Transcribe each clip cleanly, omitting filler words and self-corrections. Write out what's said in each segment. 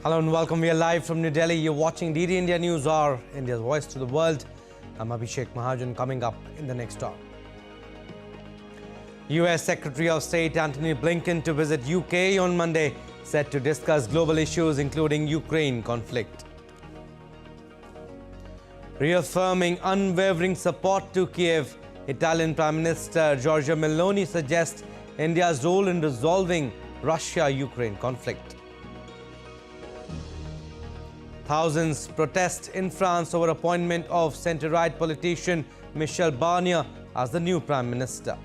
Hello and welcome. We are live from New Delhi. You're watching DD India News Hour, India's voice to the world. I'm Abhishek Mahajan. Coming up in the next hour, US Secretary of State Antony Blinken to visit UK on Monday, set to discuss global issues including Ukraine conflict. Reaffirming unwavering support to Kiev, Italian Prime Minister Giorgia Meloni suggests India's role in resolving Russia-Ukraine conflict. Thousands protest in France over appointment of centre-right politician Michel Barnier as the new Prime Minister.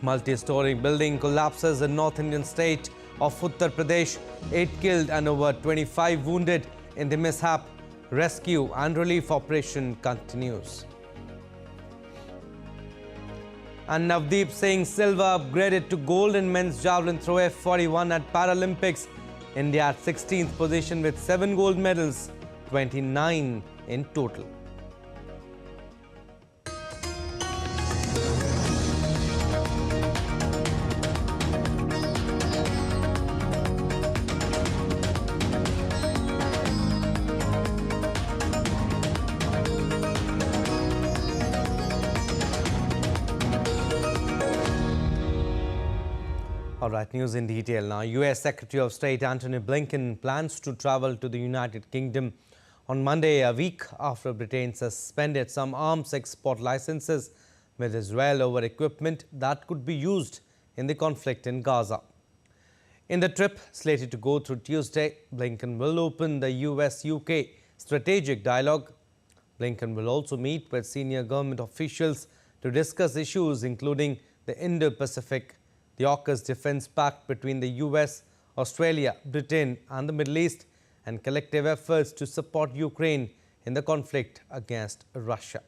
Multi-story building collapses in North Indian state of Uttar Pradesh. 8 killed and over 25 wounded in the mishap. Rescue and relief operation continues. And Navdeep Singh silver upgraded to gold in men's javelin throw F41 at Paralympics. India at 16th position with 7 gold medals, 29 in total. All right, news in detail now. US Secretary of State Antony Blinken plans to travel to the United Kingdom on Monday, a week after Britain suspended some arms export licenses with Israel over equipment that could be used in the conflict in Gaza. In the trip slated to go through Tuesday, Blinken will open the US-UK strategic dialogue. Blinken will also meet with senior government officials to discuss issues including the Indo-Pacific, the AUKUS defense pact between the US, Australia, Britain and the Middle East, and collective efforts to support Ukraine in the conflict against Russia.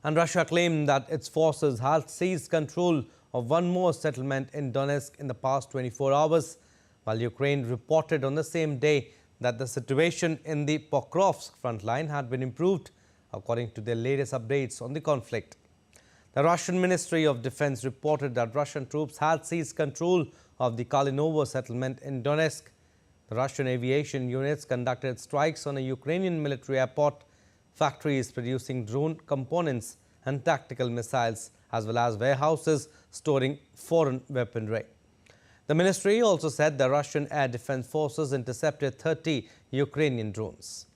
And Russia claimed that its forces had seized control of one more settlement in Donetsk in the past 24 hours, while Ukraine reported on the same day that the situation in the Pokrovsk front line had been improved, according to their latest updates on the conflict. The Russian Ministry of Defense reported that Russian troops had seized control of the Kalinovo settlement in Donetsk. The Russian aviation units conducted strikes on a Ukrainian military airport, factories producing drone components and tactical missiles, as well as warehouses storing foreign weaponry. The ministry also said the Russian air defense forces intercepted 30 Ukrainian drones.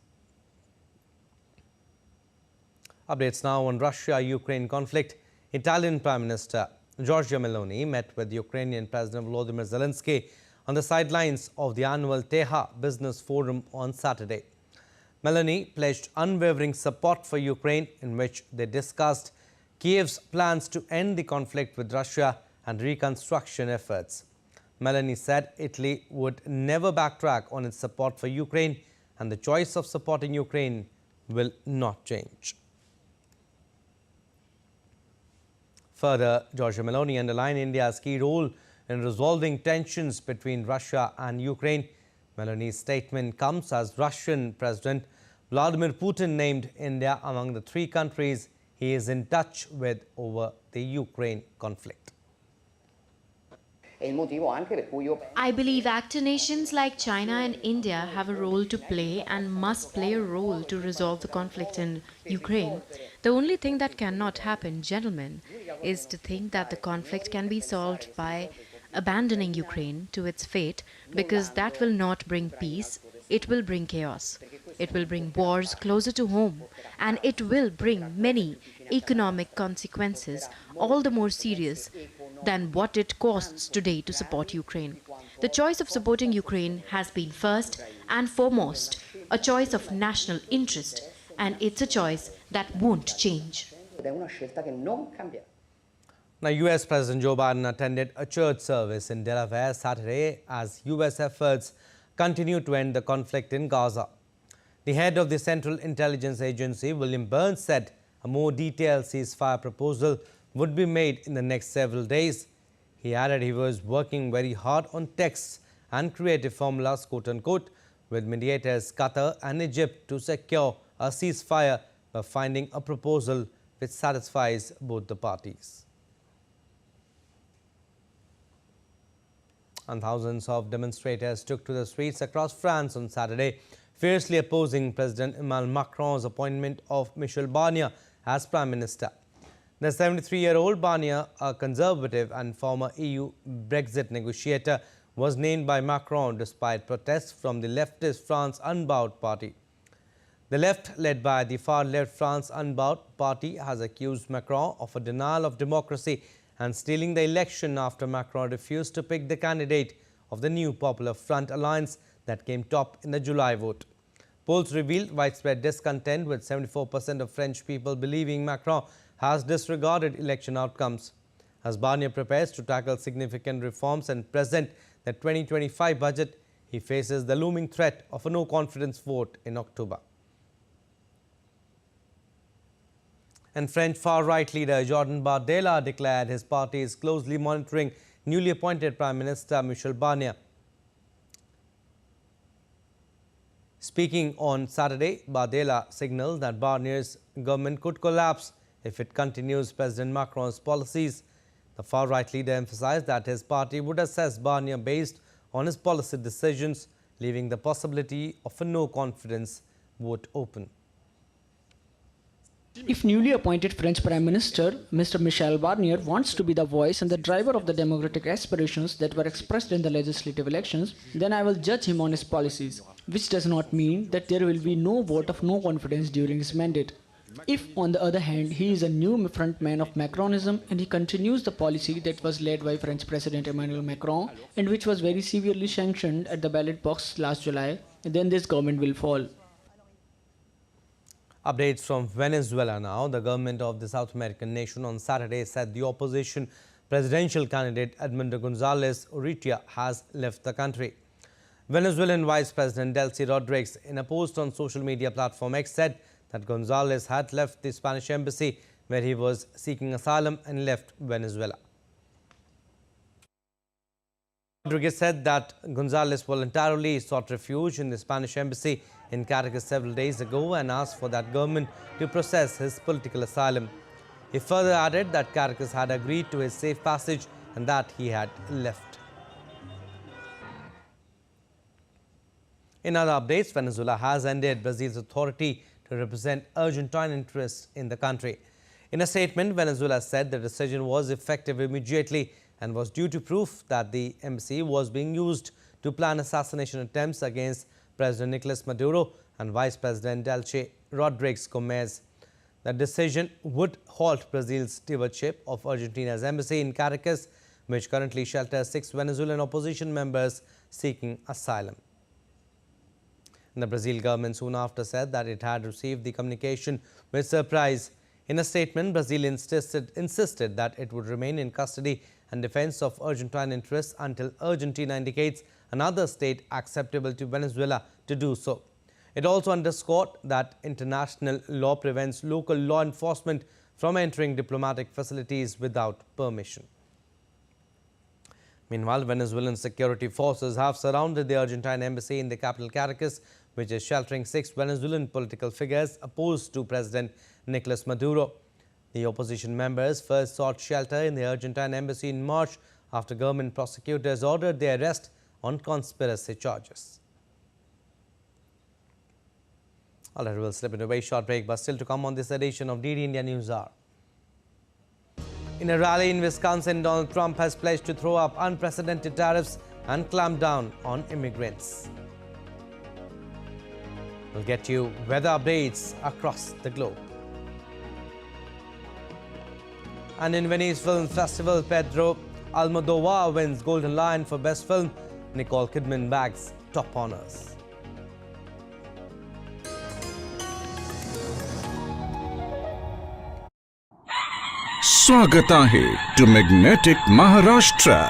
Updates now on Russia-Ukraine conflict. Italian Prime Minister Giorgia Meloni met with Ukrainian President Volodymyr Zelensky on the sidelines of the annual TEHA Business Forum on Saturday. Meloni pledged unwavering support for Ukraine, in which they discussed Kiev's plans to end the conflict with Russia and reconstruction efforts. Meloni said Italy would never backtrack on its support for Ukraine, and the choice of supporting Ukraine will not change. Further, Giorgia Meloni underlined India's key role in resolving tensions between Russia and Ukraine. Meloni's statement comes as Russian President Vladimir Putin named India among the 3 countries he is in touch with over the Ukraine conflict. I believe actor nations like China and India have a role to play and must play a role to resolve the conflict in Ukraine. The only thing that cannot happen, gentlemen, is to think that the conflict can be solved by abandoning Ukraine to its fate, because that will not bring peace, it will bring chaos. It will bring wars closer to home, and it will bring many economic consequences, all the more serious than what it costs today to support Ukraine. The choice of supporting Ukraine has been first and foremost a choice of national interest, and it's a choice that won't change. Now, US President Joe Biden attended a church service in Delaware Saturday as US efforts continue to end the conflict in Gaza. The head of the Central Intelligence Agency, William Burns, said a more detailed ceasefire proposal would be made in the next several days. He added he was working very hard on texts and creative formulas, quote-unquote, with mediators Qatar and Egypt to secure a ceasefire by finding a proposal which satisfies both the parties. And thousands of demonstrators took to the streets across France on Saturday, fiercely opposing President Emmanuel Macron's appointment of Michel Barnier as Prime Minister. The 73-year-old Barnier, a conservative and former EU Brexit negotiator, was named by Macron despite protests from the leftist France Unbowed Party. The left, led by the far-left France Unbowed Party, has accused Macron of a denial of democracy and stealing the election after Macron refused to pick the candidate of the new Popular Front alliance that came top in the July vote. Polls revealed widespread discontent, with 74% of French people believing Macron has disregarded election outcomes. As Barnier prepares to tackle significant reforms and present the 2025 budget, he faces the looming threat of a no-confidence vote in October. And French far-right leader Jordan Bardella declared his party is closely monitoring newly appointed Prime Minister Michel Barnier. Speaking on Saturday, Bardella signaled that Barnier's government could collapse if it continues President Macron's policies. The far-right leader emphasized that his party would assess Barnier based on his policy decisions, leaving the possibility of a no-confidence vote open. If newly appointed French Prime Minister Mr. Michel Barnier wants to be the voice and the driver of the democratic aspirations that were expressed in the legislative elections, then I will judge him on his policies, which does not mean that there will be no vote of no confidence during his mandate. If, on the other hand, he is a new frontman of Macronism and he continues the policy that was led by French President Emmanuel Macron and which was very severely sanctioned at the ballot box last July, then this government will fall. Updates from Venezuela now. The government of the South American nation on Saturday said the opposition presidential candidate Edmundo Gonzalez Urrutia has left the country. Venezuelan Vice President Delcy Rodriguez, in a post on social media platform X, said that Gonzalez had left the Spanish embassy where he was seeking asylum and left Venezuela. Rodriguez said that Gonzalez voluntarily sought refuge in the Spanish embassy in Caracas several days ago and asked for that government to process his political asylum. He further added that Caracas had agreed to his safe passage and that he had left. In other updates, Venezuela has ended Brazil's authority to represent Argentine interests in the country. In a statement, Venezuela said the decision was effective immediately and was due to proof that the embassy was being used to plan assassination attempts against President Nicolas Maduro and Vice President Delcy Rodriguez Gomez. The decision would halt Brazil's stewardship of Argentina's embassy in Caracas, which currently shelters 6 Venezuelan opposition members seeking asylum. And the Brazil government soon after said that it had received the communication with surprise. In a statement, Brazil insisted that it would remain in custody and defense of Argentine interests until Argentina indicates another state acceptable to Venezuela to do so. It also underscored that international law prevents local law enforcement from entering diplomatic facilities without permission. Meanwhile, Venezuelan security forces have surrounded the Argentine embassy in the capital Caracas, which is sheltering 6 Venezuelan political figures opposed to President Nicolas Maduro. The opposition members first sought shelter in the Argentine embassy in March after government prosecutors ordered their arrest on conspiracy charges. All right, we'll slip into a very short break, but still to come on this edition of DD India News Hour. In a rally in Wisconsin, Donald Trump has pledged to throw up unprecedented tariffs and clamp down on immigrants. We'll get you weather updates across the globe. And in Venice Film Festival, Pedro Almodovar wins Golden Lion for Best Film. Nicole Kidman bags top honors. स्वागत आहे to magnetic Maharashtra.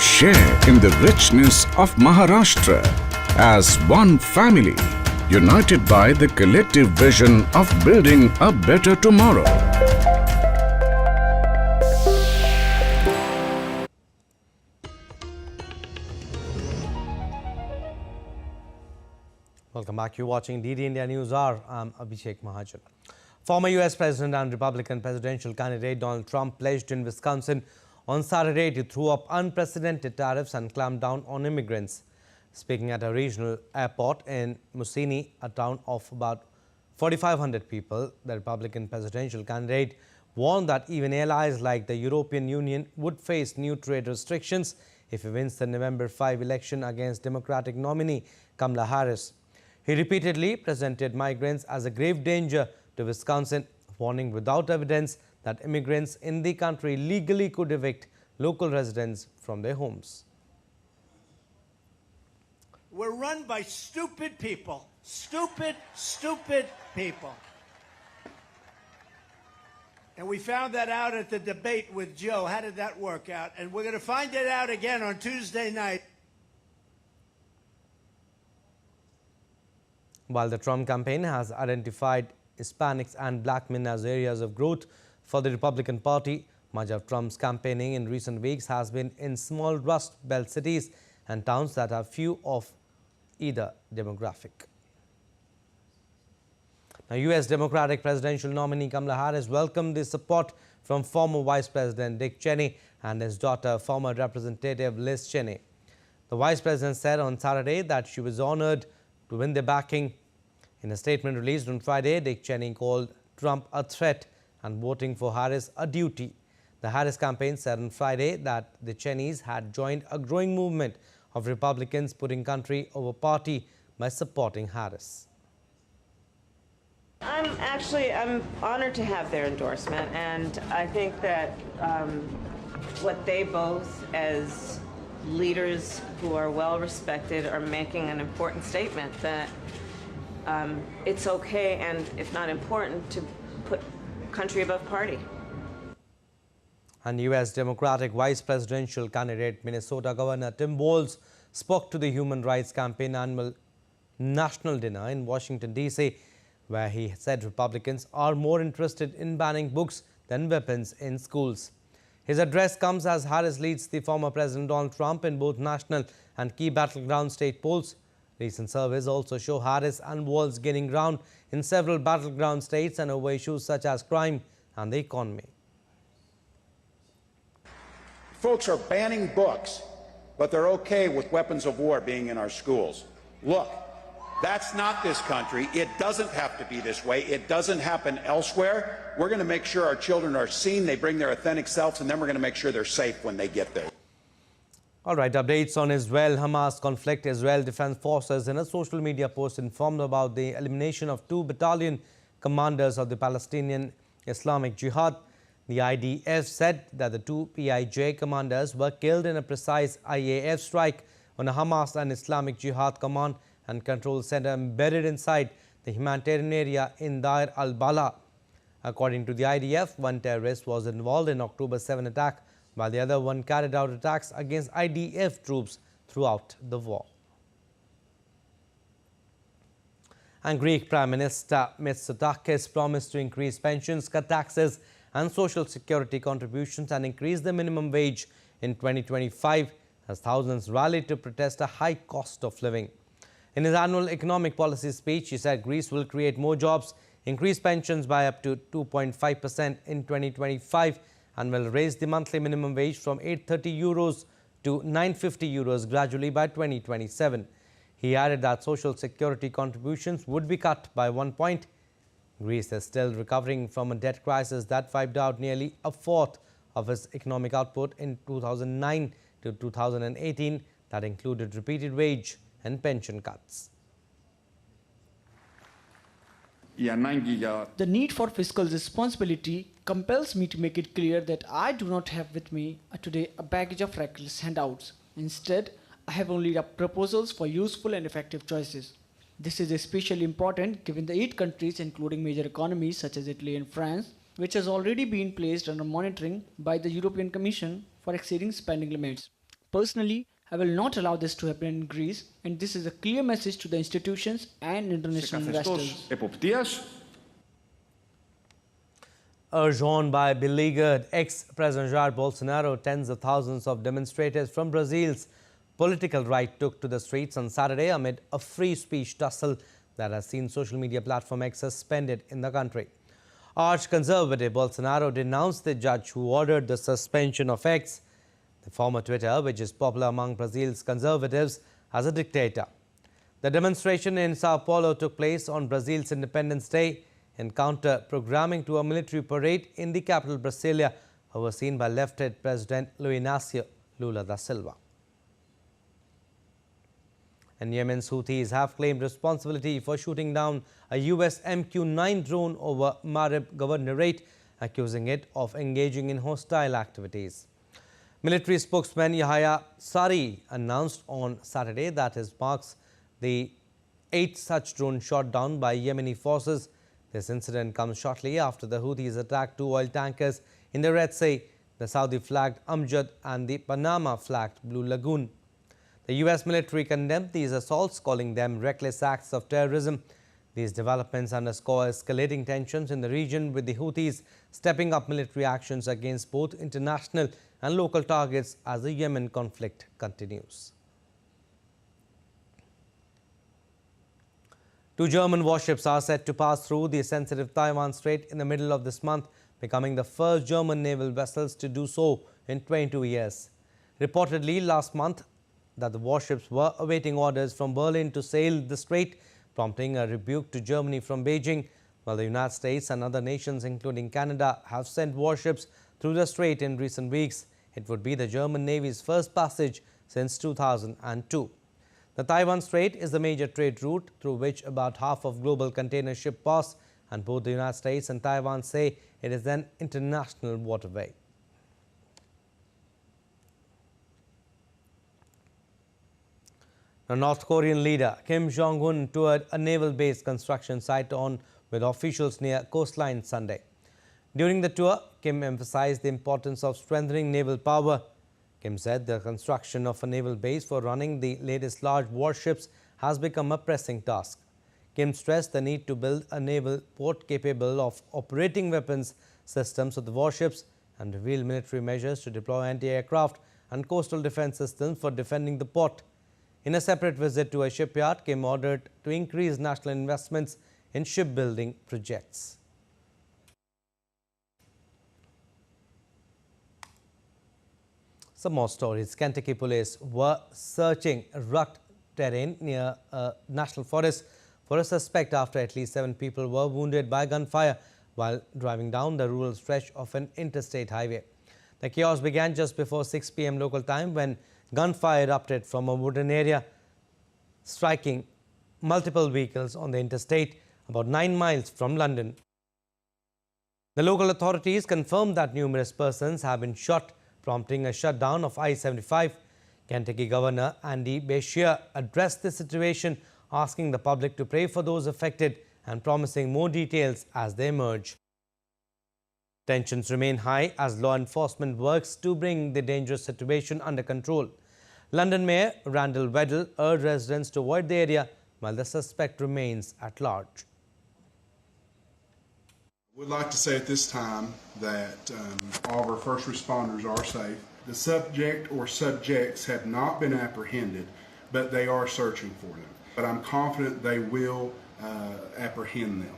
share in the richness of Maharashtra as one family, united by the collective vision of building a better tomorrow. Welcome back. You're watching DD India News Hour. I'm Abhishek Mahajan. Former U.S. President and Republican presidential candidate Donald Trump pledged in Wisconsin on Saturday to throw up unprecedented tariffs and clamp down on immigrants. Speaking at a regional airport in Mussini, a town of about 4,500 people, the Republican presidential candidate warned that even allies like the European Union would face new trade restrictions if he wins the November 5 election against Democratic nominee Kamala Harris. He repeatedly presented migrants as a grave danger to Wisconsin, warning without evidence that immigrants in the country legally could evict local residents from their homes. We're run by stupid people. Stupid people. And we found that out at the debate with Joe. How did that work out? And we're going to find it out again on Tuesday night. While the Trump campaign has identified Hispanics and black men as areas of growth for the Republican Party, much of Trump's campaigning in recent weeks has been in small Rust Belt cities and towns that have few of either demographic. Now, U.S. Democratic presidential nominee Kamala Harris welcomed the support from former Vice President Dick Cheney and his daughter, former Representative Liz Cheney. The Vice President said on Saturday that she was honored to win their backing. In a statement released on Friday, Dick Cheney called Trump a threat and voting for Harris a duty. The Harris campaign said on Friday that the Cheneys had joined a growing movement of Republicans putting country over party by supporting Harris. I'm honored to have their endorsement, and I think that what they both, as leaders who are well respected, are making an important statement that it's okay, and if not important, to put country above party. And U.S. Democratic Vice Presidential candidate Minnesota Governor Tim Walz spoke to the Human Rights Campaign annual national dinner in Washington, D.C., where he said Republicans are more interested in banning books than weapons in schools. His address comes as Harris leads the former President Donald Trump in both national and key battleground state polls. Recent surveys also show Harris and Walz gaining ground in several battleground states and over issues such as crime and the economy. Folks are banning books, but they're okay with weapons of war being in our schools. Look, that's not this country. It doesn't have to be this way. It doesn't happen elsewhere. We're going to make sure our children are seen, they bring their authentic selves, and then we're going to make sure they're safe when they get there. All right, updates on Israel-Hamas conflict. Israel Defense Forces in a social media post informed about the elimination of 2 battalion commanders of the Palestinian Islamic Jihad. The IDF said that the 2 PIJ commanders were killed in a precise IAF strike on a Hamas and Islamic Jihad command and control center embedded inside the humanitarian area in Deir al-Balah. According to the IDF, 1 terrorist was involved in October 7 attack, while the other one carried out attacks against IDF troops throughout the war. And Greek Prime Minister Mitsotakis promised to increase pensions, cut taxes and social security contributions and increase the minimum wage in 2025 as thousands rallied to protest a high cost of living. In his annual economic policy speech, he said Greece will create more jobs, increase pensions by up to 2.5% in 2025 and will raise the monthly minimum wage from €830 to €950 gradually by 2027. He added that social security contributions would be cut by 1 point. Greece is still recovering from a debt crisis that wiped out nearly a fourth of its economic output in 2009 to 2018 that included repeated wage and pension cuts. The need for fiscal responsibility compels me to make it clear that I do not have with me today a baggage of reckless handouts. Instead, I have only proposals for useful and effective choices. This is especially important given the 8 countries, including major economies such as Italy and France, which has already been placed under monitoring by the European Commission for exceeding spending limits. Personally, I will not allow this to happen in Greece, and this is a clear message to the institutions and international investors. Urged on by beleaguered ex-President Jair Bolsonaro, tens of thousands of demonstrators from Brazil's political right took to the streets on Saturday amid a free speech tussle that has seen social media platform X suspended in the country. Arch-conservative Bolsonaro denounced the judge who ordered the suspension of X, the former Twitter, which is popular among Brazil's conservatives, as a dictator. The demonstration in Sao Paulo took place on Brazil's Independence Day in counter-programming to a military parade in the capital Brasilia, overseen by Left-Head President Luiz Inácio Lula da Silva. And Yemen's Houthis have claimed responsibility for shooting down a US MQ-9 drone over Marib Governorate, accusing it of engaging in hostile activities. Military spokesman Yahya Sari announced on Saturday that his marks the 8th such drone shot down by Yemeni forces. This incident comes shortly after the Houthis attacked 2 oil tankers in the Red Sea, the Saudi-flagged Amjad and the Panama-flagged Blue Lagoon. The US military condemned these assaults, calling them reckless acts of terrorism. These developments underscore escalating tensions in the region, with the Houthis stepping up military actions against both international and local targets as the Yemen conflict continues. 2 German warships are set to pass through the sensitive Taiwan Strait in the middle of this month, becoming the first German naval vessels to do so in 22 years. Reportedly last month that the warships were awaiting orders from Berlin to sail the strait, prompting a rebuke to Germany from Beijing, while the United States and other nations, including Canada, have sent warships through the strait in recent weeks. It would be the German Navy's first passage since 2002. The Taiwan Strait is the major trade route through which about half of global container ships pass, and both the United States and Taiwan say it is an international waterway. Now, North Korean leader Kim Jong-un toured a naval-based construction site on with officials near coastline Sunday. During the tour, Kim emphasized the importance of strengthening naval power. Kim said the construction of a naval base for running the latest large warships has become a pressing task. Kim stressed the need to build a naval port capable of operating weapons systems of the warships and revealed military measures to deploy anti-aircraft and coastal defense systems for defending the port. In a separate visit to a shipyard, Kim ordered to increase national investments in shipbuilding projects. Some more stories. Kentucky police were searching rugged terrain near a national forest for a suspect after at least 7 people were wounded by gunfire while driving down the rural stretch of an interstate highway. The chaos began just before 6 p.m. local time when gunfire erupted from a wooded area, striking multiple vehicles on the interstate about 9 miles from London. The local authorities confirmed that numerous persons have been shot, prompting a shutdown of I-75. Kentucky Governor Andy Beshear addressed the situation, asking the public to pray for those affected and promising more details as they emerge. Tensions remain high as law enforcement works to bring the dangerous situation under control. London Mayor Randall Weddle urged residents to avoid the area while the suspect remains at large. We'd like to say at this time that all of our first responders are safe. The subject or subjects have not been apprehended, but they are searching for them. But I'm confident they will apprehend them.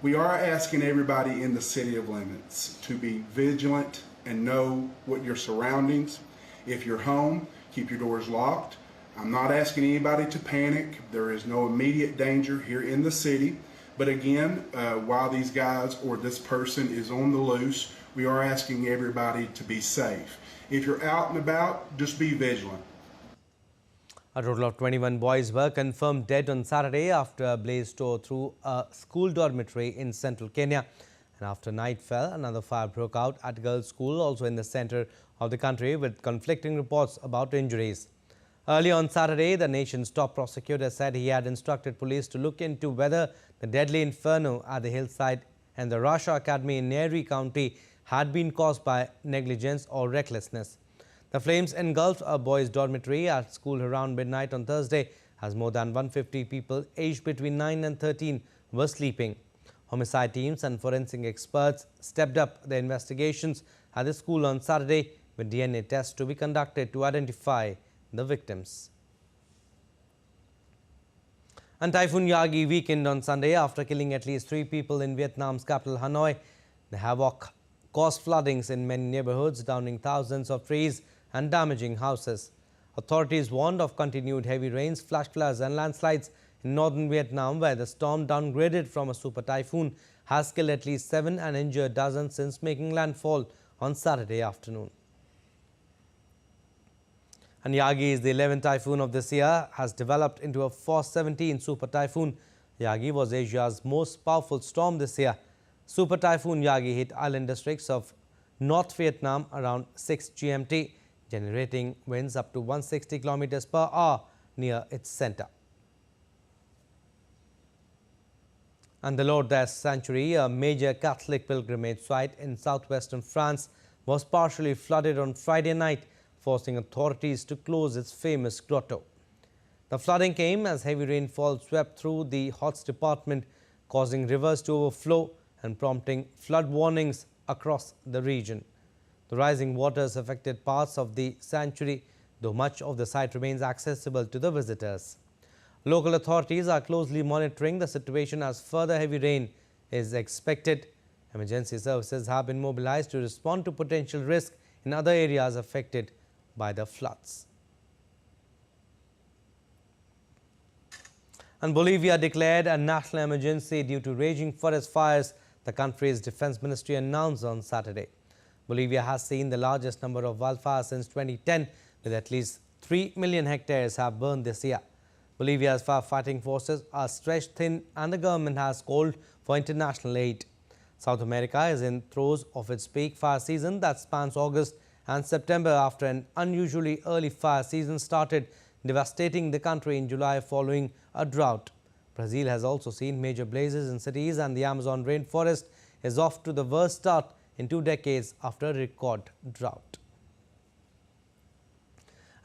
We are asking everybody in the city of Limits to be vigilant and know what your surroundings. If you're home, keep your doors locked. I'm not asking anybody to panic. There is no immediate danger here in the city. But again, while these guys or this person is on the loose, we are asking everybody to be safe. If you're out and about, just be vigilant. A total of 21 boys were confirmed dead on Saturday after a blaze tore through a school dormitory in central Kenya. And after night fell, another fire broke out at a girls' school also in the center of the country, with conflicting reports about injuries. Early on Saturday, the nation's top prosecutor said he had instructed police to look into whether the deadly inferno at the hillside and the Rasha Academy in Nyeri County had been caused by negligence or recklessness. The flames engulfed a boys' dormitory at school around midnight on Thursday, as more than 150 people aged between 9 and 13 were sleeping. Homicide teams and forensic experts stepped up their investigations at the school on Saturday, with DNA tests to be conducted to identify the victims. And Typhoon Yagi weakened on Sunday after killing at least 3 people in Vietnam's capital Hanoi. The havoc caused floodings in many neighborhoods, downing thousands of trees and damaging houses. Authorities warned of continued heavy rains, flash floods and landslides in northern Vietnam, where the storm, downgraded from a super typhoon, has killed at least 7 and injured dozens since making landfall on Saturday afternoon. And Yagi is the 11th typhoon of this year, has developed into a Force 17 super typhoon. Yagi was Asia's most powerful storm this year. Super typhoon Yagi hit island districts of North Vietnam around 6 GMT, generating winds up to 160 kilometers per hour near its center. And the Lourdes Sanctuary, a major Catholic pilgrimage site in southwestern France, was partially flooded on Friday night, forcing authorities to close its famous grotto. The flooding came as heavy rainfall swept through the Hauts department, causing rivers to overflow and prompting flood warnings across the region. The rising waters affected parts of the sanctuary, though much of the site remains accessible to the visitors. Local authorities are closely monitoring the situation as further heavy rain is expected. Emergency services have been mobilized to respond to potential risk in other areas affected by the floods. And Bolivia declared a national emergency due to raging forest fires, the country's defense ministry announced on Saturday. Bolivia has seen the largest number of wildfires since 2010, with at least 3 million hectares have burned this year. Bolivia's firefighting forces are stretched thin and the government has called for international aid. South America is in throes of its peak fire season that spans August and September after an unusually early fire season started devastating the country in July following a drought. Brazil has also seen major blazes in cities, and the Amazon rainforest is off to the worst start in 2 decades after a record drought.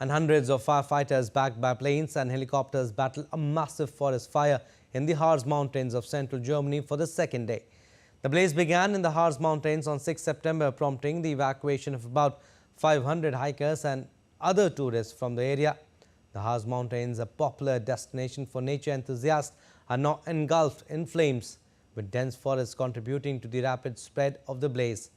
And hundreds of firefighters backed by planes and helicopters battle a massive forest fire in the Harz Mountains of central Germany for the second day. The blaze began in the Harz Mountains on 6 September, prompting the evacuation of about 500 hikers and other tourists from the area. The Harz Mountains, a popular destination for nature enthusiasts, are now engulfed in flames, with dense forests contributing to the rapid spread of the blaze.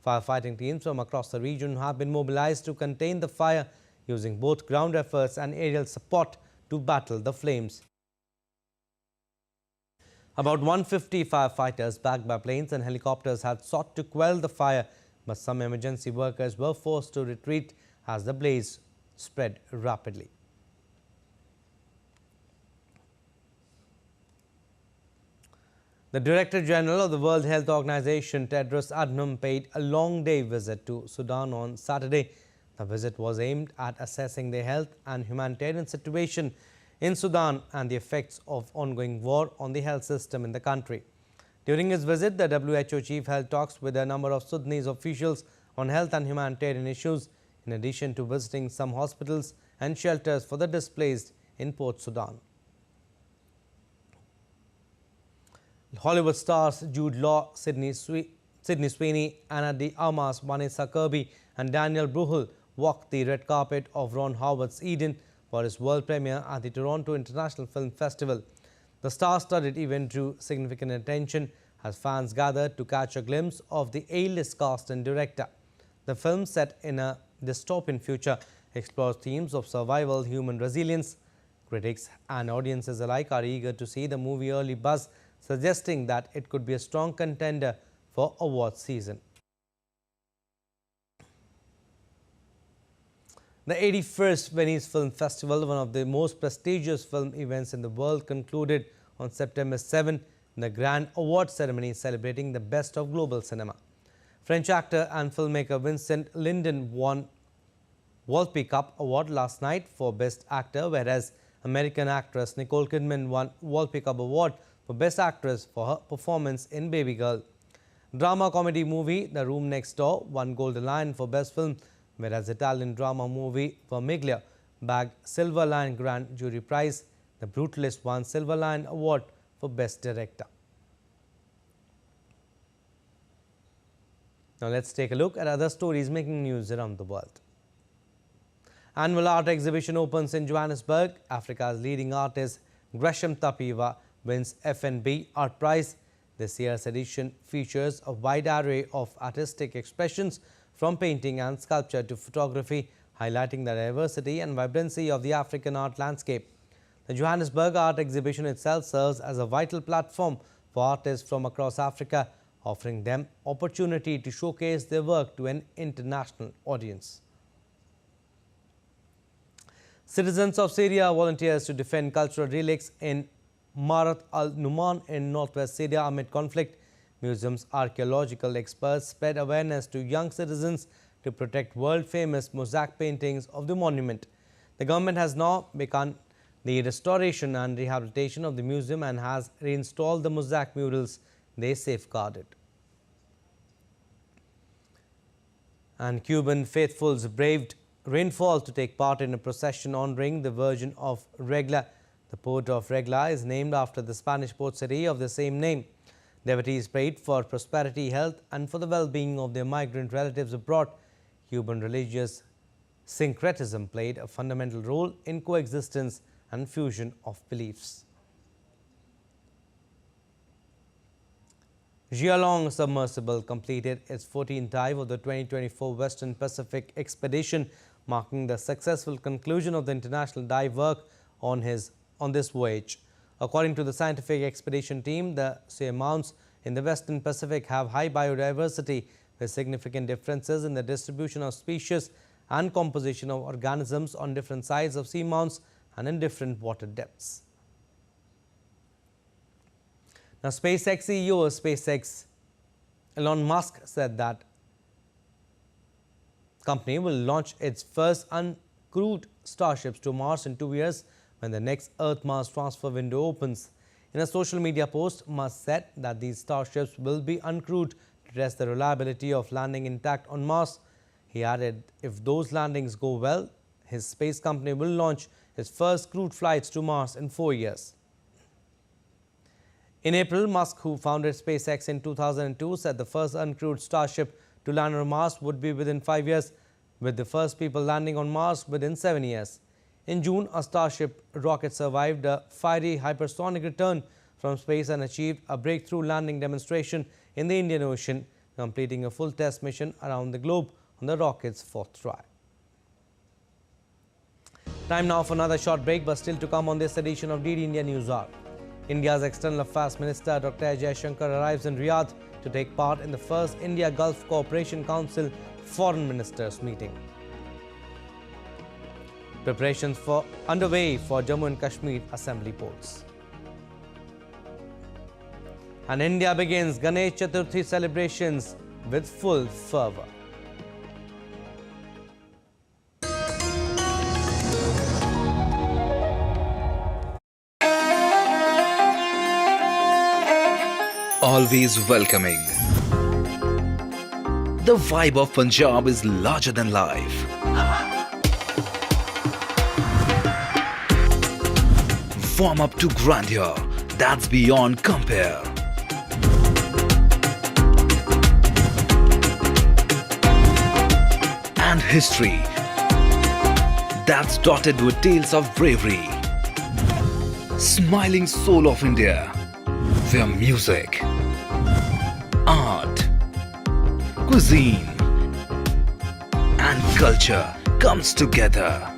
Firefighting teams from across the region have been mobilized to contain the fire, using both ground efforts and aerial support to battle the flames. About 150 firefighters backed by planes and helicopters had sought to quell the fire, but some emergency workers were forced to retreat as the blaze spread rapidly. The Director General of the World Health Organization, Tedros Adhanom, paid a long-day visit to Sudan on Saturday. The visit was aimed at assessing the health and humanitarian situation in Sudan and the effects of ongoing war on the health system in the country. During his visit, the WHO chief held talks with a number of Sudanese officials on health and humanitarian issues, in addition to visiting some hospitals and shelters for the displaced in Port Sudan. Hollywood stars Jude Law, Sydney Sweeney, Anna de Armas, Vanessa Kirby and Daniel Bruhl walked the red carpet of Ron Howard's Eden for his world premiere at the Toronto International Film Festival. The star-studded event drew significant attention as fans gathered to catch a glimpse of the A-list cast and director. The film, set in a dystopian future, explores themes of survival, human resilience. Critics and audiences alike are eager to see the movie early buzz, suggesting that it could be a strong contender for awards season. The 81st Venice Film Festival, one of the most prestigious film events in the world, concluded on September 7 in the grand award ceremony celebrating the best of global cinema. French actor and filmmaker Vincent Lindon won Volpe Cup Award last night for Best Actor, whereas American actress Nicole Kidman won Volpe Cup Award for Best Actress for her performance in Baby Girl. Drama comedy movie The Room Next Door won Golden Lion for Best Film whereas Italian drama movie Vermiglia bagged Silver Lion Grand Jury Prize. The Brutalist won Silver Lion Award for Best Director. Now let's take a look at other stories making news around the world. Annual art exhibition opens in Johannesburg. Africa's leading artist Gresham Tapiwa wins FNB Art Prize. This year's edition features a wide array of artistic expressions from painting and sculpture to photography, highlighting the diversity and vibrancy of the African art landscape. The Johannesburg Art Exhibition itself serves as a vital platform for artists from across Africa, offering them opportunity to showcase their work to an international audience. Citizens of Syria volunteers to defend cultural relics in Marat al-Numan in northwest Syria amid conflict. Museum's archaeological experts spread awareness to young citizens to protect world-famous mosaic paintings of the monument. The government has now begun the restoration and rehabilitation of the museum and has reinstalled the mosaic murals they safeguarded. And Cuban faithfuls braved rainfall to take part in a procession honoring the Virgin of Regla. The port of Regla is named after the Spanish port city of the same name. Devotees prayed for prosperity, health, and for the well-being of their migrant relatives abroad. Cuban religious syncretism played a fundamental role in coexistence and fusion of beliefs. Jialong submersible completed its 14th dive of the 2024 Western Pacific expedition, marking the successful conclusion of the international dive work on this voyage. According to the scientific expedition team, the seamounts in the Western Pacific have high biodiversity with significant differences in the distribution of species and composition of organisms on different sides of seamounts and in different water depths. Now, SpaceX CEO of SpaceX, Elon Musk, said that company will launch its first uncrewed starships to Mars in 2 years when the next Earth-Mars transfer window opens. In a social media post, Musk said that these starships will be uncrewed to test the reliability of landing intact on Mars. He added, if those landings go well, his space company will launch its first crewed flights to Mars in 4 years. In April, Musk, who founded SpaceX in 2002, said the first uncrewed starship to land on Mars would be within 5 years, with the first people landing on Mars within 7 years. In June, a Starship rocket survived a fiery hypersonic return from space and achieved a breakthrough landing demonstration in the Indian Ocean, completing a full test mission around the globe on the rocket's 4th try. Time now for another short break, but still to come on this edition of DD India News Hour. India's External Affairs Minister Dr. Jaishankar arrives in Riyadh to take part in the first India-Gulf Cooperation Council Foreign Ministers meeting. Preparations underway for Jammu and Kashmir Assembly polls. And India begins Ganesh Chaturthi celebrations with full fervour. Always welcoming. The vibe of Punjab is larger than life. Warm up to grandeur that's beyond compare. And history that's dotted with tales of bravery. Smiling soul of India, where music, art, cuisine and culture comes together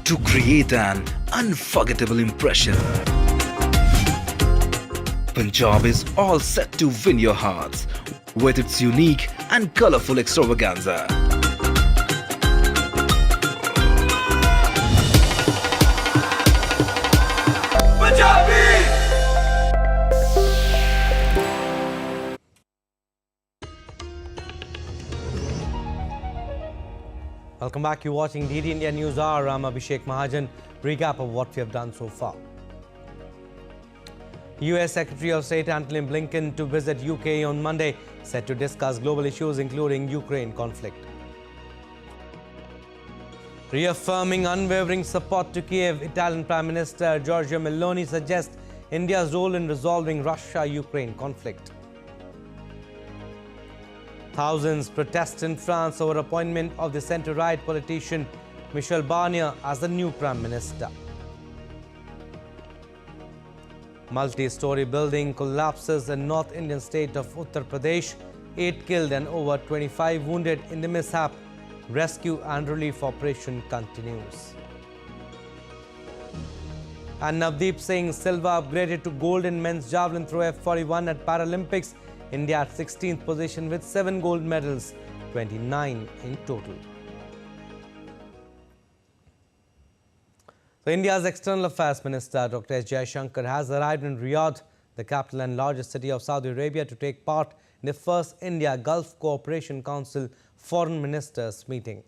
to create an unforgettable impression. Punjab is all set to win your hearts with its unique and colorful extravaganza. Welcome back. You're watching DD India News Hour. I'm Abhishek Mahajan. Recap of what we have done so far. US Secretary of State Antony Blinken to visit UK on Monday, set to discuss global issues including Ukraine conflict. Reaffirming unwavering support to Kiev, Italian Prime Minister Giorgia Meloni suggests India's role in resolving Russia-Ukraine conflict. Thousands protest in France over appointment of the centre-right politician Michel Barnier as the new Prime Minister. Multi-story building collapses in North Indian state of Uttar Pradesh. 8 killed and over 25 wounded in the mishap. Rescue and relief operation continues. And Navdeep Singh silver upgraded to gold in men's javelin throw F41 at Paralympics. India at 16th position with 7 gold medals, 29 in total. So India's External Affairs Minister Dr. Jaishankar has arrived in Riyadh, the capital and largest city of Saudi Arabia, to take part in the first India-Gulf Cooperation Council Foreign Ministers meeting.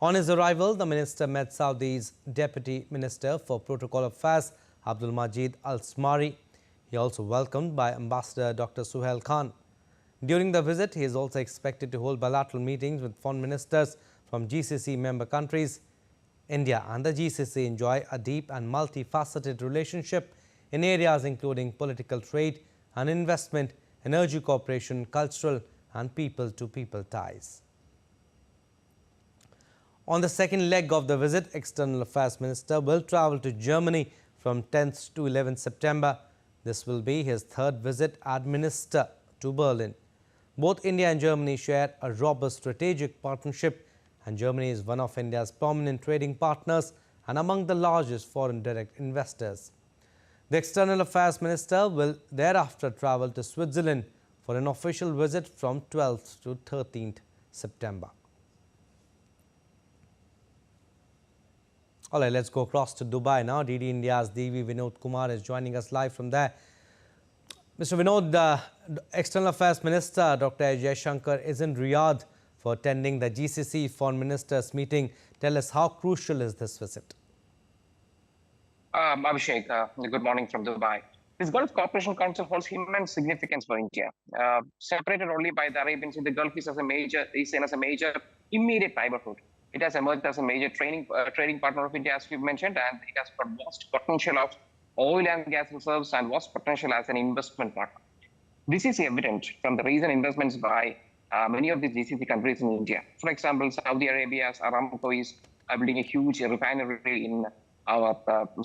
On his arrival, the minister met Saudi's Deputy Minister for Protocol Affairs, Abdul Majid Al-Smari. He also welcomed by Ambassador Dr. Suhail Khan. During the visit, he is also expected to hold bilateral meetings with foreign ministers from GCC member countries. India and the GCC enjoy a deep and multifaceted relationship in areas including political trade and investment, energy cooperation, cultural and people-to-people ties. On the second leg of the visit, External Affairs Minister will travel to Germany from 10th to 11th September. This will be his third visit as minister to Berlin. Both India and Germany share a robust strategic partnership, and Germany is one of India's prominent trading partners and among the largest foreign direct investors. The External Affairs Minister will thereafter travel to Switzerland for an official visit from 12th to 13th September. All right, let's go across to Dubai now. DD India's DV Vinod Kumar is joining us live from there. Mr. Vinod, the External Affairs Minister Dr. Jaishankar is in Riyadh for attending the GCC Foreign Ministers meeting. Tell us, how crucial is this visit? Abhishek, good morning from Dubai. This Gulf Cooperation Council holds immense significance for India. Separated only by the Arabian Sea, the Gulf is seen as a major immediate neighborhood. It has emerged as a major trading partner of India, as you mentioned, and it has got vast potential of oil and gas reserves and vast potential as an investment partner. This is evident from the recent investments by many of the GCC countries in India. For example, Saudi Arabia's Aramco is building a huge refinery in our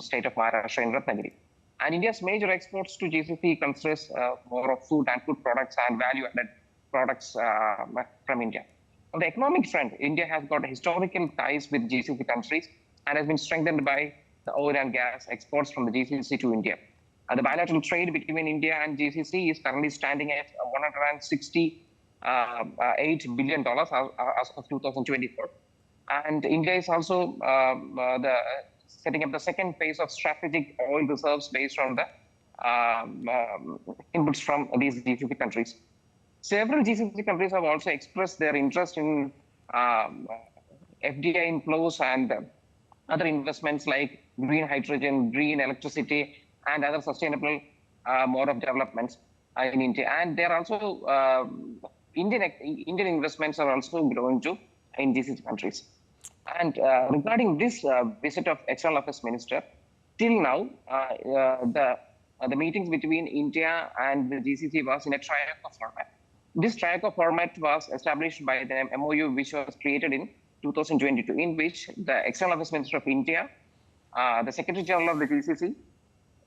state of Maharashtra in Ratnagiri. And India's major exports to GCC consists more of food and food products and value-added products from India. On the economic front, India has got historical ties with GCC countries and has been strengthened by the oil and gas exports from the GCC to India. The bilateral trade between India and GCC is currently standing at $168 billion as of 2024. And India is also setting up the second phase of strategic oil reserves based on the inputs from these GCC countries. Several GCC countries have also expressed their interest in FDI inflows and other investments like green hydrogen, green electricity, and other sustainable mode of developments in India. And there are also Indian investments are also growing too in GCC countries. And regarding this visit of External Affairs Minister, till now the meetings between India and the GCC was in a triangle format. This triangle format was established by the MOU, which was created in 2022, in which the External Affairs Minister of India, the Secretary General of the GCC,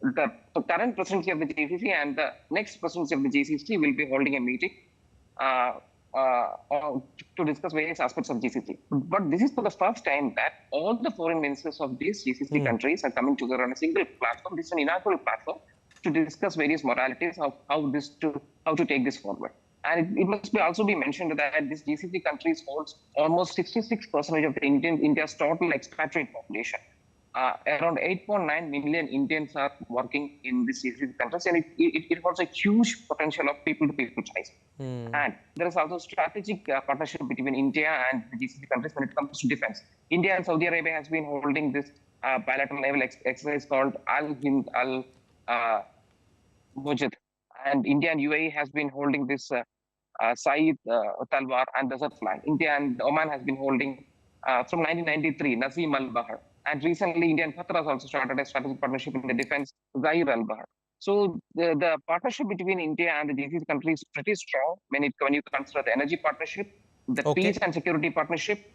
the current presidency of the GCC, and the next presidency of the GCC will be holding a meeting to discuss various aspects of GCC. But this is for the first time that all the foreign ministers of these GCC countries are coming together on a single platform. This is an inaugural platform to discuss various modalities of how to take this forward. And it must also be mentioned that this GCC countries holds almost 66% of India's total expatriate population. Around 8.9 million Indians are working in these GCC countries, and it holds a huge potential of people-to-people ties. And there is also strategic partnership between India and the GCC countries when it comes to defense. India and Saudi Arabia has been holding this bilateral naval exercise called Mujid. And India and UAE has been holding this Saeed Talwar and Desert Flag. India and Oman has been holding from 1993 Nazim al-Bahr. And recently, India and Qatar has also started a strategic partnership in the defense, Zahir al-Bahr. So the partnership between India and the GCC countries is pretty strong when you consider the energy partnership, the peace and security partnership,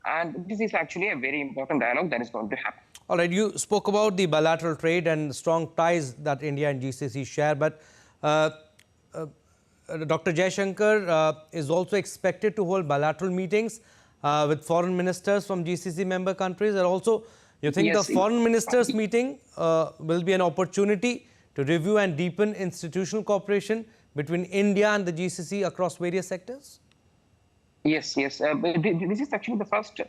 and this is actually a very important dialogue that is going to happen. All right, you spoke about the bilateral trade and strong ties that India and GCC share, but Dr. Jaishankar is also expected to hold bilateral meetings with foreign ministers from GCC member countries. And also, you think the foreign ministers meeting will be an opportunity to review and deepen institutional cooperation between India and the GCC across various sectors? Yes. This is actually the first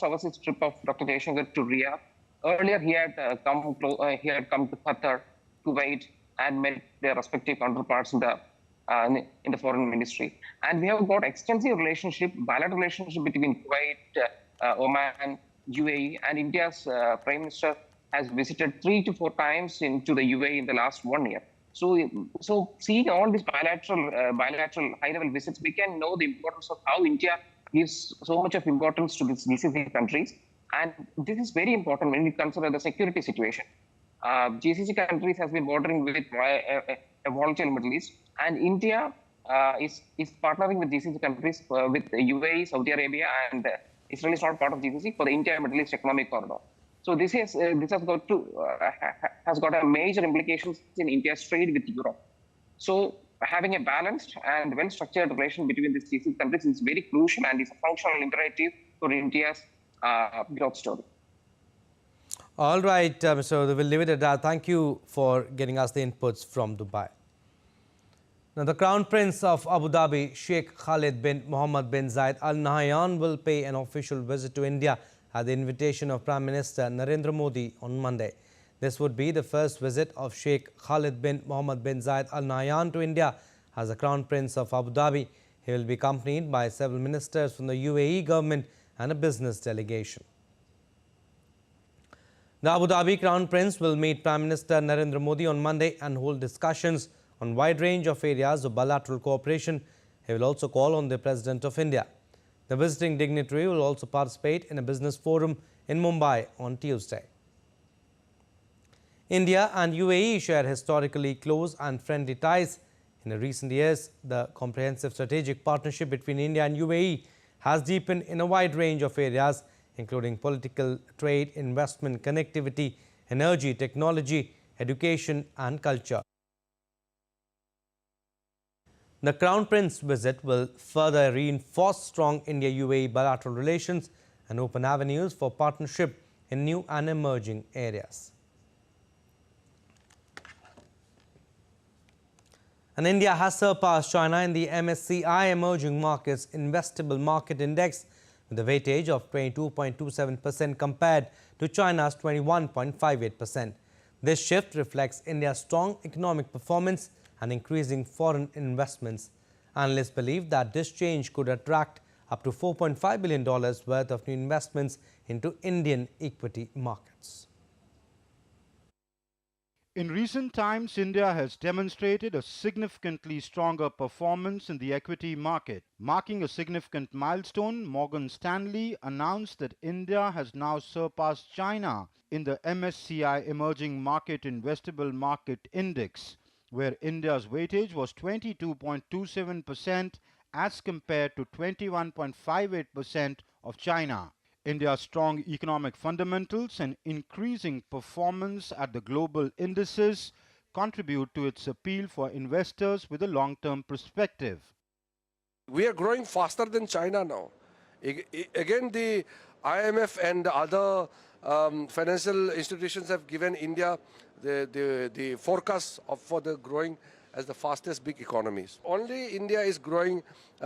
overseas trip of Dr. Jaishankar to Riyadh. Earlier, he had come to Qatar, Kuwait, and met their respective counterparts in the foreign ministry. And we have got extensive bilateral relationship between Kuwait, Oman, UAE, and India's Prime Minister has visited 3 to 4 times into the UAE in the last 1 year. So seeing all these bilateral high-level visits, we can know the importance of how India gives so much of importance to these GCC countries. And this is very important when we consider the security situation. GCC countries has been bordering with a volatile Middle East, and India is partnering with GCC countries with the UAE, Saudi Arabia, and Israel is not part of GCC for the India-Middle East Economic Corridor. So this has got a major implications in India's trade with Europe. So having a balanced and well-structured relation between these GCC countries is very crucial and is a functional imperative for India's growth story. All right, Mr. We'll leave it at that. Thank you for getting us the inputs from Dubai. Now, the Crown Prince of Abu Dhabi, Sheikh Khalid bin Mohammed bin Zayed Al Nahyan, will pay an official visit to India at the invitation of Prime Minister Narendra Modi on Monday. This would be the first visit of Sheikh Khalid bin Mohammed bin Zayed Al Nahyan to India as the Crown Prince of Abu Dhabi. He will be accompanied by several ministers from the UAE government and a business delegation. The Abu Dhabi Crown Prince will meet Prime Minister Narendra Modi on Monday and hold discussions on a wide range of areas of bilateral cooperation. He will also call on the President of India. The visiting dignitary will also participate in a business forum in Mumbai on Tuesday. India and UAE share historically close and friendly ties. In recent years, the comprehensive strategic partnership between India and UAE has deepened in a wide range of areas, including political, trade, investment, connectivity, energy, technology, education, and culture. The Crown Prince visit will further reinforce strong India-UAE bilateral relations and open avenues for partnership in new and emerging areas. And India has surpassed China in the MSCI Emerging Markets Investable Market Index with a weightage of 22.27% compared to China's 21.58%. This shift reflects India's strong economic performance and increasing foreign investments. Analysts believe that this change could attract up to $4.5 billion worth of new investments into Indian equity markets. In recent times, India has demonstrated a significantly stronger performance in the equity market. Marking a significant milestone, Morgan Stanley announced that India has now surpassed China in the MSCI Emerging Market Investable Market Index, where India's weightage was 22.27% as compared to 21.58% of China. India's strong economic fundamentals and increasing performance at the global indices contribute to its appeal for investors with a long-term perspective. We are growing faster than China now. Again, the IMF and other financial institutions have given India the forecast for the growing as the fastest big economies. Only India is growing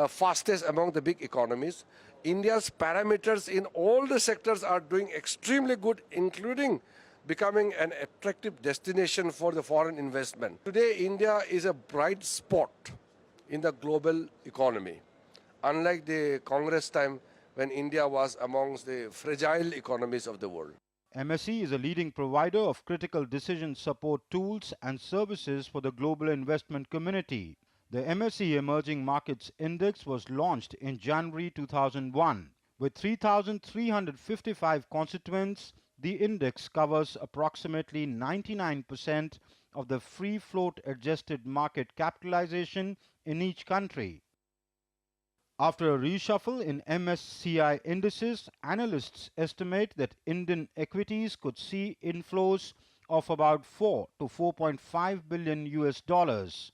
fastest among the big economies. India's parameters in all the sectors are doing extremely good, including becoming an attractive destination for the foreign investment. Today, India is a bright spot in the global economy, unlike the Congress time when India was amongst the fragile economies of the world. MSC is a leading provider of critical decision support tools and services for the global investment community. The MSC Emerging Markets Index was launched in January 2001. With 3,355 constituents, the index covers approximately 99% of the free float adjusted market capitalization in each country. After a reshuffle in MSCI indices, analysts estimate that Indian equities could see inflows of about 4 to 4.5 billion US dollars.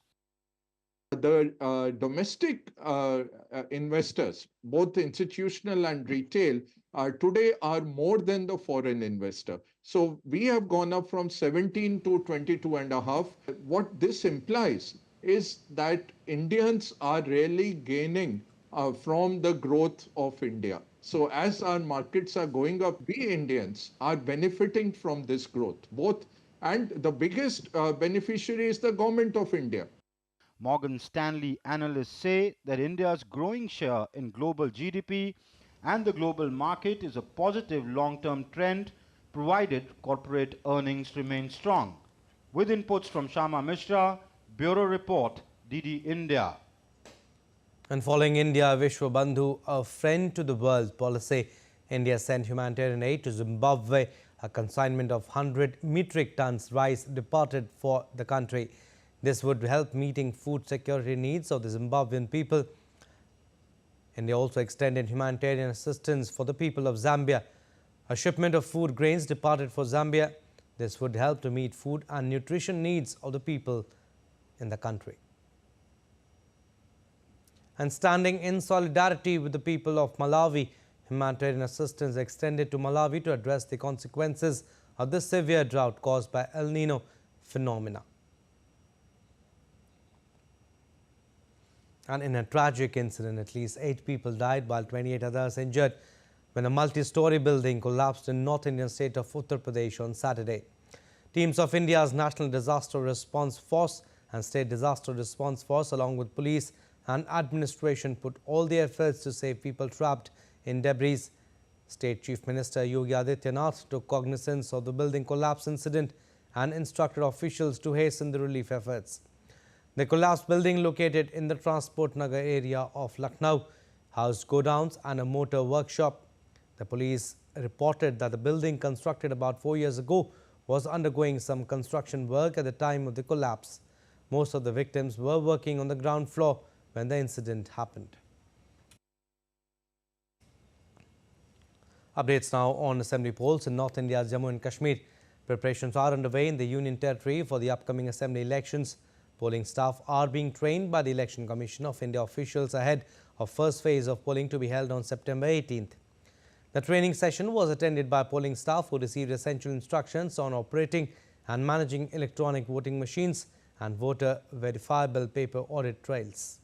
The domestic investors, both institutional and retail, today are more than the foreign investor. So we have gone up from 17 to 22.5. What this implies is that Indians are really gaining from the growth of India. So as our markets are going up, we Indians are benefiting from this growth, and the biggest beneficiary is the government of India. Morgan Stanley analysts say that India's growing share in global GDP and the global market is a positive long-term trend, provided corporate earnings remain strong. With inputs from Shama Mishra, Bureau Report, DD India. And following India Vishwa Bandhu, a friend to the world policy, India sent humanitarian aid to Zimbabwe. A consignment of 100 metric tons rice departed for the country. This would help meeting food security needs of the Zimbabwean people. India also extended humanitarian assistance for the people of Zambia. A shipment of food grains departed for Zambia. This would help to meet food and nutrition needs of the people in the country. And standing in solidarity with the people of Malawi, humanitarian assistance extended to Malawi to address the consequences of the severe drought caused by El Nino phenomena. And in a tragic incident, at least 8 people died while 28 others injured when a multi-story building collapsed in North Indian state of Uttar Pradesh on Saturday. Teams of India's National Disaster Response Force and State Disaster Response Force, along with police and administration, put all their efforts to save people trapped in debris. State Chief Minister Yogi Adityanath took cognizance of the building collapse incident and instructed officials to hasten the relief efforts. The collapsed building, located in the Transport Nagar area of Lucknow, housed godowns and a motor workshop. The police reported that the building, constructed about 4 years ago, was undergoing some construction work at the time of the collapse. Most of the victims were working on the ground floor when the incident happened. Updates now on assembly polls in North India's Jammu and Kashmir. Preparations are underway in the Union Territory for the upcoming assembly elections. Polling staff are being trained by the Election Commission of India officials ahead of first phase of polling to be held on September 18th. The training session was attended by polling staff who received essential instructions on operating and managing electronic voting machines and voter verifiable paper audit trails.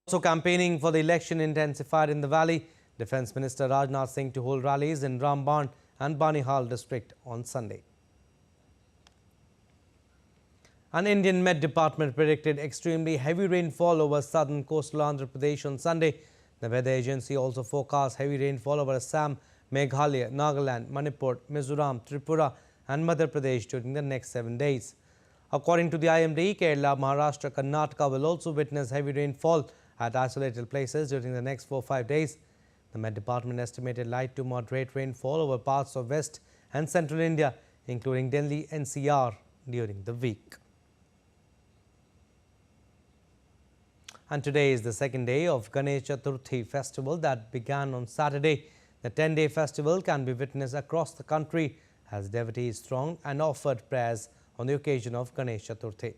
Also, campaigning for the election intensified in the valley. Defence Minister Rajnath Singh to hold rallies in Ramban and Banihal district on Sunday. An Indian Met Department predicted extremely heavy rainfall over southern coastal Andhra Pradesh on Sunday. The weather agency also forecast heavy rainfall over Assam, Meghalaya, Nagaland, Manipur, Mizoram, Tripura and Madhya Pradesh during the next 7 days. According to the IMD, Kerala, Maharashtra, Karnataka will also witness heavy rainfall at isolated places during the next 4-5 days. The Met Department estimated light to moderate rainfall over parts of West and Central India, including Delhi NCR, during the week. And today is the second day of Ganesh Chaturthi festival that began on Saturday. The 10-day festival can be witnessed across the country as devotees thronged and offered prayers on the occasion of Ganesh Chaturthi.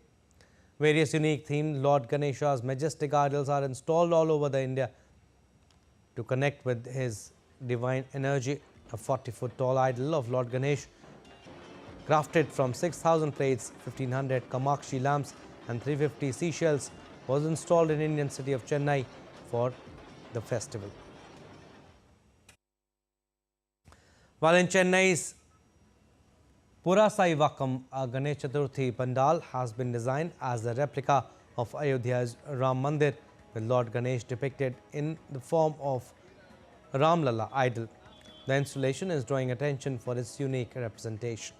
Various unique themed Lord Ganesha's majestic idols are installed all over the India to connect with his divine energy. A 40-foot tall idol of Lord Ganesh, crafted from 6,000 plates, 1,500 Kamakshi lamps and 350 seashells, was installed in Indian city of Chennai for the festival. While in Chennai's Purasaivakkam, a Ganesh Chaturthi pandal has been designed as a replica of Ayodhya's Ram Mandir, with Lord Ganesh depicted in the form of Ramlala idol. The installation is drawing attention for its unique representation.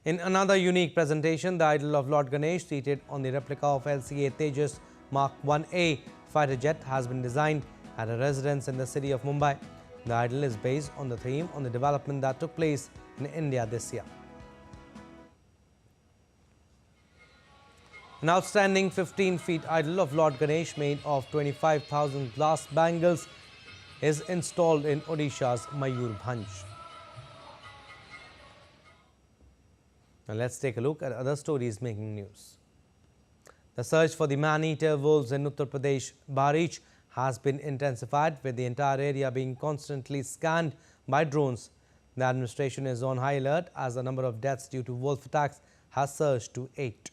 In another unique presentation, the idol of Lord Ganesh, seated on the replica of LCA Tejas Mark 1A fighter jet, has been designed at a residence in the city of Mumbai. The idol is based on the theme on the development that took place in India this year. An outstanding 15-feet idol of Lord Ganesh made of 25,000 glass bangles is installed in Odisha's Mayurbhanj. Now let's take a look at other stories making news. The search for the man-eater wolves in Uttar Pradesh, Barich, has been intensified, with the entire area being constantly scanned by drones. The administration is on high alert as the number of deaths due to wolf attacks has surged to 8.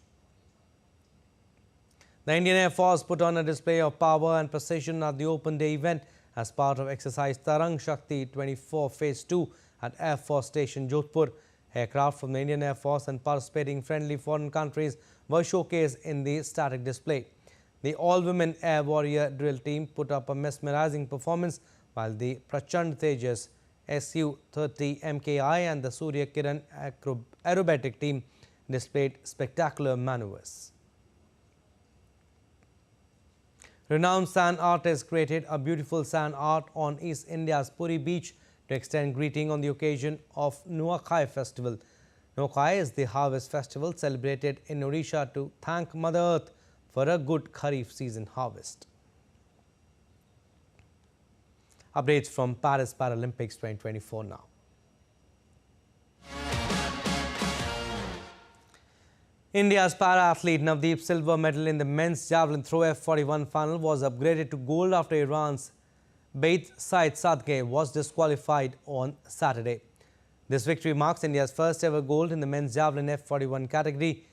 The Indian Air Force put on a display of power and precision at the open day event as part of exercise Tarang Shakti 24 Phase 2 at Air Force Station Jodhpur. Aircraft from the Indian Air Force and participating friendly foreign countries were showcased in the static display. The all-women air warrior drill team put up a mesmerizing performance, while the Prachand Tejas Su-30 MKI and the Surya Kiran aerobatic team displayed spectacular maneuvers. Renowned sand artists created a beautiful sand art on East India's Puri beach to extend greeting on the occasion of Nuakhai festival. Nuakhai is the harvest festival celebrated in Odisha to thank Mother Earth for a good Kharif season harvest. Updates from Paris Paralympics 2024 now. India's para-athlete Navdeep silver medal in the men's javelin throw F41 final was upgraded to gold after Iran's Beit Said Sadgh was disqualified on Saturday. This victory marks India's first ever gold in the men's javelin F41 category.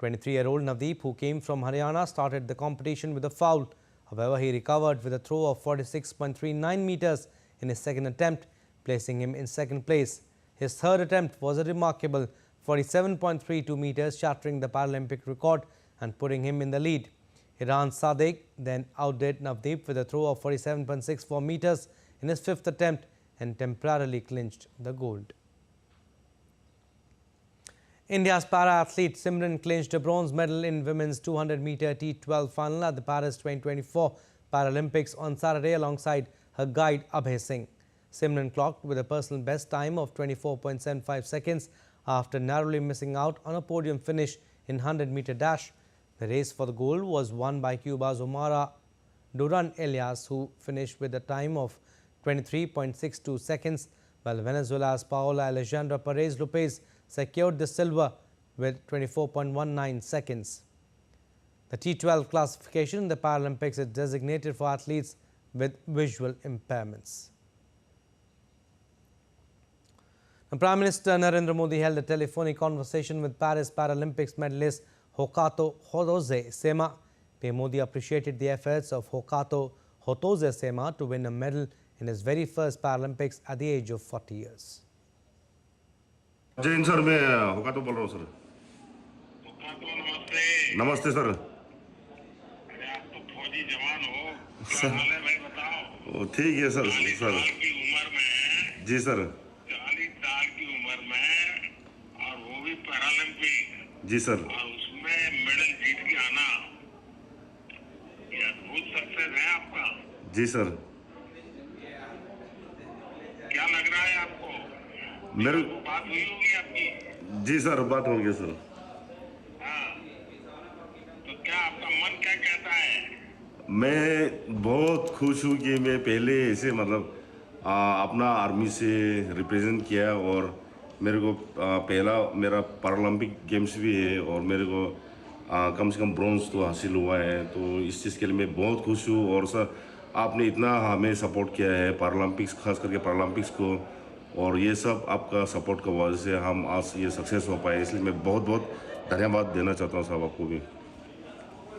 23-year-old Navdeep, who came from Haryana, started the competition with a foul. However, he recovered with a throw of 46.39 meters in his second attempt, placing him in second place. His third attempt was a remarkable 47.32 meters, shattering the Paralympic record and putting him in the lead. Iran's Sadegh then outdid Navdeep with a throw of 47.64 meters in his fifth attempt and temporarily clinched the gold. India's para-athlete Simran clinched a bronze medal in women's 200-meter T12 final at the Paris 2024 Paralympics on Saturday alongside her guide Abhay Singh. Simran clocked with a personal best time of 24.75 seconds after narrowly missing out on a podium finish in 100-meter dash. The race for the gold was won by Cuba's Omara Duran Elias, who finished with a time of 23.62 seconds, while Venezuela's Paola Alejandra Perez Lopez secured the silver with 24.19 seconds. The T12 classification in the Paralympics is designated for athletes with visual impairments. The Prime Minister Narendra Modi held a telephonic conversation with Paris Paralympics medalist Hokato Hotoze Sema. PM Modi appreciated the efforts of Hokato Hotoze Sema to win a medal in his very first Paralympics at the age of 40 years. जय Hind sir, मैं होकातो बोल रहा हूँ sir. नमस्ते sir. अरे आप तो फौजी जवान हो, क्या हाल है भाई बताओ? ठीक है सर। 40 साल की उम्र में। जी सर। 40 साल की उम्र में और वो भी पैरालंपिक। जी सर। और उसमें मेडल जीत के आना, ये अद्भुत सक्सेस है आपका। जी सर। क्या लग रहा है आपको? मेरे बात हुई होगी आपकी। जी सर, बात हो गई सर। हाँ, तो क्या आपका मन क्या कहता है? मैं बहुत खुश हूँ कि मैं पहले ऐसे मतलब अपना आर्मी से रिप्रेजेंट किया और मेरे को पहला मेरा पैरालंपिक गेम्स भी है और मेरे को कम से कम ब्रॉन्ज तो हासिल हुआ है, तो इस चीज़ के लिए मैं बहुत खुश हूँ। और सर आपने इतना हमें सपोर्ट किया है पैरालंपिक्स, खास करके पैरालंपिक्स को, और ये सब आपका सपोर्ट की वजह से हम आज ये सक्सेस हो पाए, इसलिए मैं बहुत बहुत धन्यवाद देना चाहता हूँ साहब आपको भी।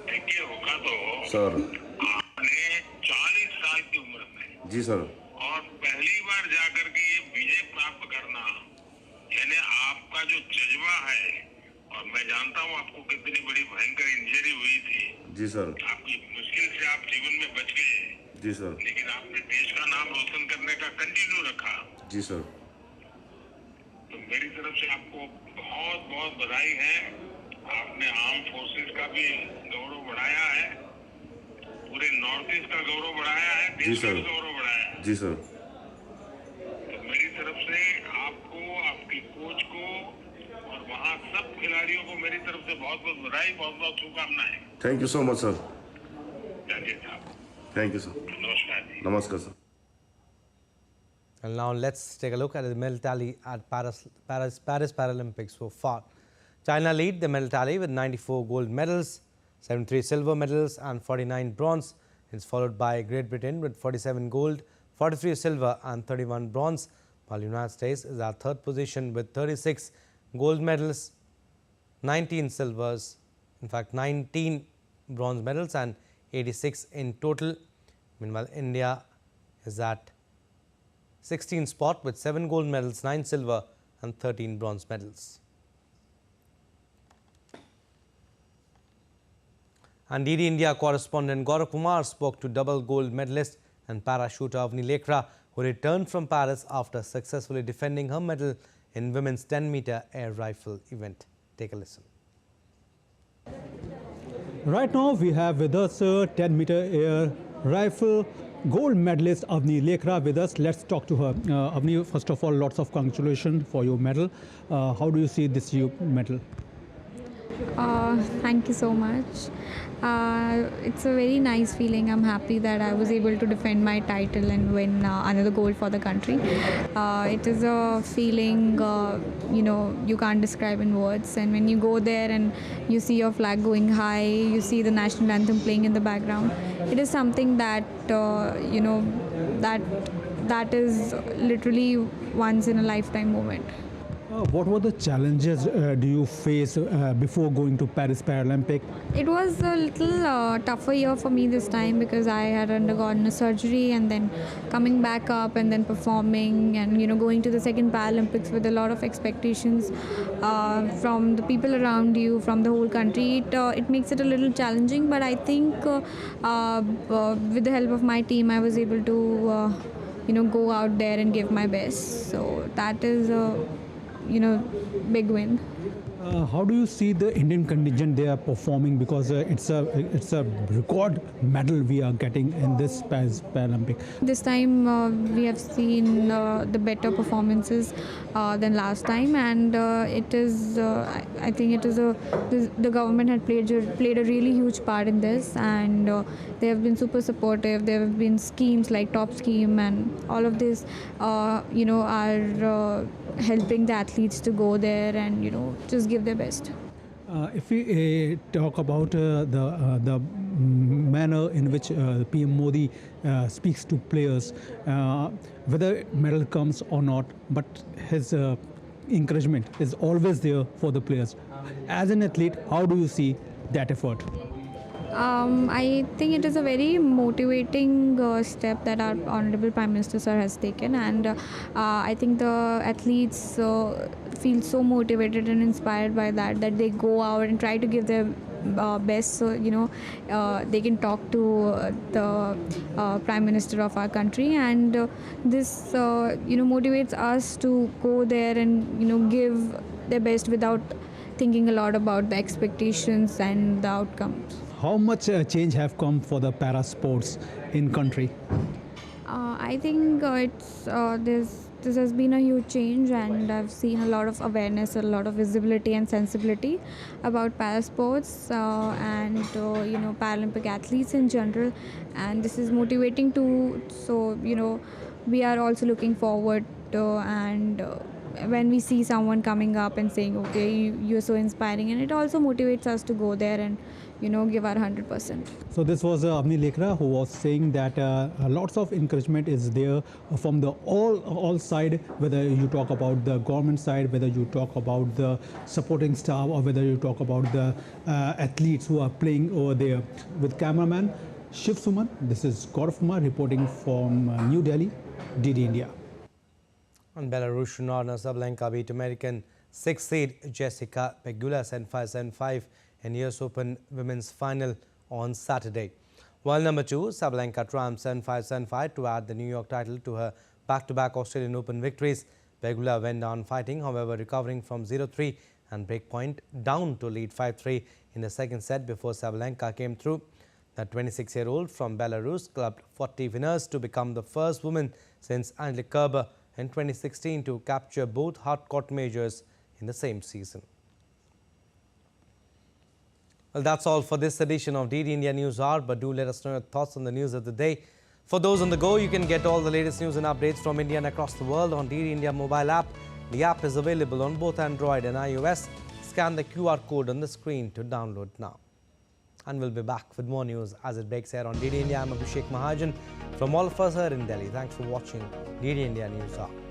थैंक यू होकातो सर। आपने 40 साल की उम्र में जी सर। और पहली बार जाकर के ये विजय प्राप्त करना, यानी आपका जो जज्बा है, और मैं जानता हूँ आपको कितनी बड़ी भयंकर इंजरी हुई थी। जी सर। आपकी मुश्किल से आप जीवन में बच गए। जी सर। लेकिन आपने देश का नाम रोशन करने का कंटिन्यू रखा। जी सर। तो मेरी तरफ से आपको बहुत बहुत बधाई है। आपने आर्म फोर्सेस का भी गौरव बढ़ाया है, पूरे नॉर्थ ईस्ट का गौरव बढ़ाया है, देश का भी गौरव बढ़ाया है। जी सर। तो मेरी तरफ से आपको, आपके कोच को और वहाँ सब खिलाड़ियों को मेरी तरफ से बहुत बहुत बधाई, बहुत बहुत शुभकामनाएं। Thank you so much sir. चलिए साहब, थैंक यू सर। नमस्कार जी। नमस्कार sir. And now let's take a look at the medal tally at Paris Paralympics so far. China lead the medal tally with 94 gold medals, 73 silver medals and 49 bronze. It's followed by Great Britain with 47 gold, 43 silver and 31 bronze, while the United States is at third position with 36 gold medals, 19 silvers, in fact 19 bronze medals and 86 in total. Meanwhile, India is at 16th spot with 7 gold medals, 9 silver and 13 bronze medals. And DD India correspondent Gaurav Kumar spoke to double gold medalist and parachuter Avani Lekhra, who returned from Paris after successfully defending her medal in women's 10-meter air rifle event. Take a listen. Right now we have with us 10-meter air rifle gold medalist Avani Lekhra with us. Let's talk to her. Avani, first of all, lots of congratulations for your medal. How do you see this medal? Thank you so much. It's a very nice feeling. I'm happy that I was able to defend my title and win another gold for the country. It is a feeling, you can't describe in words. And when you go there and you see your flag going high, you see the national anthem playing in the background, it is something that, that is literally once in a lifetime moment. What were the challenges do you face before going to Paris Paralympics? It was a little tougher year for me this time because I had undergone a surgery and then coming back up and then performing and going to the second Paralympics with a lot of expectations from the people around you, from the whole country. It makes it a little challenging, but I think with the help of my team I was able to go out there and give my best. So that is big win. How do you see the Indian contingent they are performing, because it's a record medal we are getting in this Paris Paralympic? This time we have seen the better performances than last time, and it is I think it is the government had played a really huge part in this, and they have been super supportive. There have been schemes like Top Scheme and all of this are helping the athletes to go there and just give their best. If we talk about the manner in which PM Modi speaks to players, whether medal comes or not, but his encouragement is always there for the players. As an athlete, how do you see that effort? I think it is a very motivating step that our Honorable Prime Minister Sir has taken, and I think the athletes feel so motivated and inspired by that they go out and try to give their best, so they can talk to the Prime Minister of our country, and this motivates us to go there and give their best without thinking a lot about the expectations and the outcomes. How much change have come for the para sports in country? I think this has been a huge change, and I've seen a lot of awareness, a lot of visibility and sensibility about para sports and Paralympic athletes in general, and this is motivating too. So we are also looking forward and when we see someone coming up and saying, okay, you're so inspiring, and it also motivates us to go there and give our 100%. So this was Avani Lekhra, who was saying that lots of encouragement is there from the all side, whether you talk about the government side, whether you talk about the supporting staff, or whether you talk about the athletes who are playing over there. With cameraman Shiv Suman, this is Gaurav Kumar reporting from New Delhi, DD India. On Belarusian honor, Sablenka beat American 6th seed Jessica Pegula 7-5, 7-5 in US Open Women's Final on Saturday. While number 2, Sabalenka triumphed 7-5, 7-5 to add the New York title to her back-to-back Australian Open victories. Pegula went down fighting, however recovering from 0-3 and breakpoint down to lead 5-3 in the second set before Sabalenka came through. The 26-year-old from Belarus clubbed 40 winners to become the first woman since Angelique Kerber in 2016 to capture both hard-court majors in the same season. Well, that's all for this edition of DD India News Hour, but do let us know your thoughts on the news of the day. For those on the go, you can get all the latest news and updates from India and across the world on DD India mobile app. The app is available on both Android and iOS. Scan the QR code on the screen to download now. And we'll be back with more news as it breaks here on DD India. I'm Abhishek Mahajan. From all of us here in Delhi, thanks for watching DD India News Hour.